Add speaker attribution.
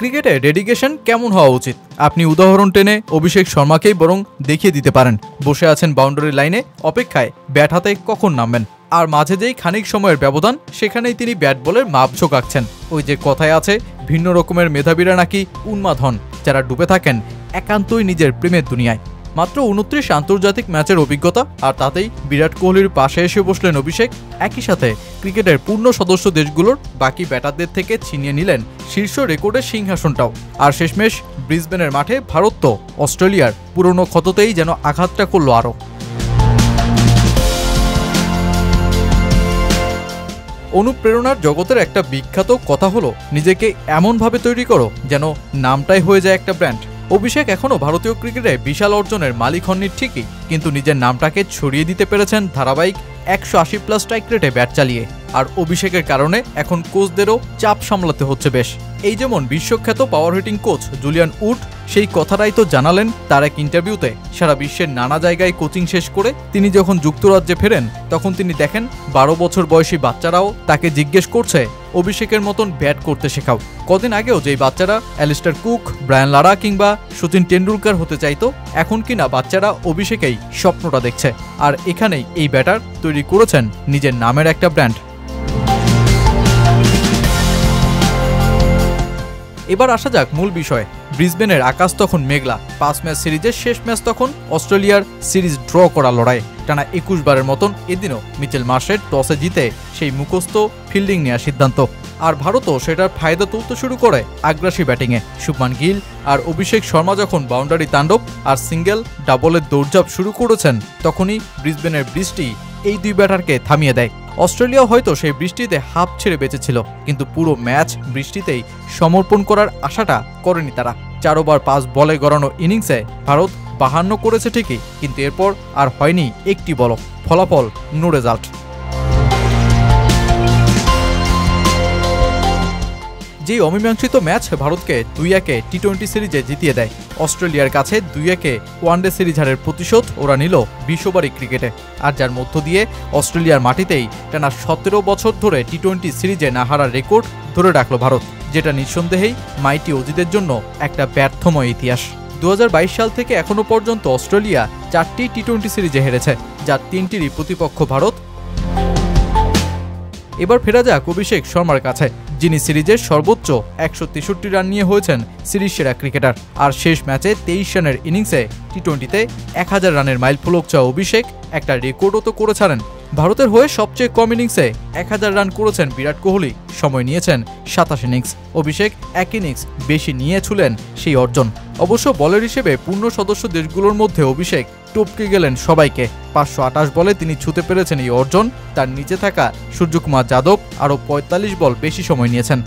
Speaker 1: ক্রিকেটে ডেডিকেশন কেমন হওয়া উচিত আপনি উদাহরণ টেনে অভিষেক শর্মাকেই বরং দেখিয়ে দিতে পারেন। বসে আছেন বাউন্ডারি লাইনে অপেক্ষায় ব্যাট হাতে কখন নামবেন, আর মাঝে যেই খানিক সময়ের ব্যবধান সেখানেই তিনি ব্যাট বলের মাপঝোঁক আঁকছেন। ওই যে কথায় আছে, ভিন্ন রকমের মেধাবীরা নাকি উন্মাদ হন যারা ডুবে থাকেন একান্তই নিজের প্রেমের দুনিয়ায়। মাত্র 29 আন্তর্জাতিক ম্যাচের অভিজ্ঞতা, আর তাতেই বিরাট কোহলির পাশে এসে বসলেন অভিষেক। একই সাথে ক্রিকেটের পূর্ণ সদস্য দেশগুলোর বাকি ব্যাটারদের থেকে ছিনিয়ে নিলেন শীর্ষ রেকর্ডের সিংহাসনটাও। আর শেষমেশ ব্রিসবেনের মাঠে ভারত তো অস্ট্রেলিয়ার পুরনো ক্ষততেই যেন আঘাতটা করল আরও। অনুপ্রেরণার জগতের একটা বিখ্যাত কথা হলো, নিজেকে এমনভাবে তৈরি করো যেন নামটাই হয়ে যায় একটা ব্র্যান্ড। অভিষেক এখনও ভারতীয় ক্রিকেটে বিশাল অর্জনের মালিক হননি ঠিকই, কিন্তু নিজের নামটাকে ছড়িয়ে দিতে পেরেছেন ধারাবাহিক 180+ স্ট্রাইক রেটে ব্যাট চালিয়ে। আর অভিষেকের কারণে এখন কোচদেরও চাপ সামলাতে হচ্ছে বেশ। এই যেমন বিশ্বখ্যাত পাওয়ার হিটিং কোচ জুলিয়ান উড সেই কথাটাই তো জানালেন তার এক ইন্টারভিউতে। সারা বিশ্বের নানা জায়গায় কোচিং শেষ করে তিনি যখন যুক্তরাজ্যে ফেরেন, তখন তিনি দেখেন 12 বছর বয়সী বাচ্চারাও তাকে জিজ্ঞেস করছে অভিষেকের মতন ব্যাট করতে শেখাও। কদিন আগেও যেই বাচ্চারা অ্যালিস্টার কুক, ব্রায়ান লারা কিংবা সচিন টেন্ডুলকার হতে চাইতো, এখন কিনা বাচ্চারা অভিষেকেই স্বপ্নটা দেখছে। আর এখানেই এই ব্যাটার তৈরি করেছেন নিজের নামের একটা ব্র্যান্ড। এবার আসা যাক মূল বিষয়ে। ব্রিসবেনের আকাশ তখন মেঘলা। 5 ম্যাচ সিরিজের শেষ ম্যাচ তখন অস্ট্রেলিয়ার সিরিজ ড্র করা লড়াই। টানা 21 বারের মতন এদিনও মিচেল মার্শের টসে জিতে সেই মুখস্থ ফিল্ডিং নেওয়ার সিদ্ধান্ত। আর ভারতও সেটার ফায়দা তুলতে শুরু করে আগ্রাসী ব্যাটিংয়ে। শুভমান গিল আর অভিষেক শর্মা যখন বাউন্ডারি তাণ্ডব আর সিঙ্গেল ডাবলের দৌড়ঝাঁপ শুরু করেছেন, তখনই ব্রিসবেনের বৃষ্টি এই দুই ব্যাটারকে থামিয়ে দেয়। অস্ট্রেলিয়া হয়তো সেই বৃষ্টিতে হাঁপ ছেড়ে বেঁচেছিল, কিন্তু পুরো ম্যাচ বৃষ্টিতেই সমর্পণ করার আশাটা করেনি তারা। 4 ওভার 5 বলে গড়ানো ইনিংসে ভারত 52 করেছে ঠিকই, কিন্তু এরপর আর হয়নি একটি বলও। ফলাফল নো রেজাল্ট। যেই অমীমাংসিত ম্যাচ ভারতকে 2-1 টি-20 সিরিজে জিতিয়ে দেয়। অস্ট্রেলিয়ার কাছে 2-1 ওয়ানডে সিরিজ হারের প্রতিশোধ ওরা নিল 20 ওভারি ক্রিকেটে। আর যার মধ্য দিয়ে অস্ট্রেলিয়ার মাটিতেই টানা 17 বছর ধরে টি-20 সিরিজে না হারার রেকর্ড ধরে রাখল ভারত, যেটা নিঃসন্দেহেই মাইটি অজিদের জন্য একটা ব্যর্থময় ইতিহাস। 2022 সাল থেকে এখনো পর্যন্ত অস্ট্রেলিয়া 4টি টি-20 সিরিজে হেরেছে, যার 3টিরই প্রতিপক্ষ ভারত। এবার ফেরা যাক অভিষেক শর্মার কাছে, যিনি সিরিজের সর্বোচ্চ 163 রান নিয়ে হয়েছেন সিরিজ সেরা ক্রিকেটার। আর শেষ ম্যাচে 23 রানের ইনিংসে টি-20তে 1000 রানের মাইলফলক চাওয়া অভিষেক একটা রেকর্ডও তো করে ছাড়েন। ভারতের হয়ে সবচেয়ে কম ইনিংসে 1000 রান করেছেন বিরাট কোহলি, সময় নিয়েছেন 27 ইনিংস। অভিষেক 1 ইনিংস বেশি নিয়েছিলেন সেই অর্জন। অবশ্য বলার হিসেবে পূর্ণ সদস্য দেশগুলোর মধ্যে অভিষেক টপকে গেলেন সবাইকে। 528 বলে তিনি ছুঁতে পেরেছেন এই অর্জন। তার নিচে থাকা সূর্যকুমার যাদব আরও 45 বল বেশি সময় নিয়েছেন।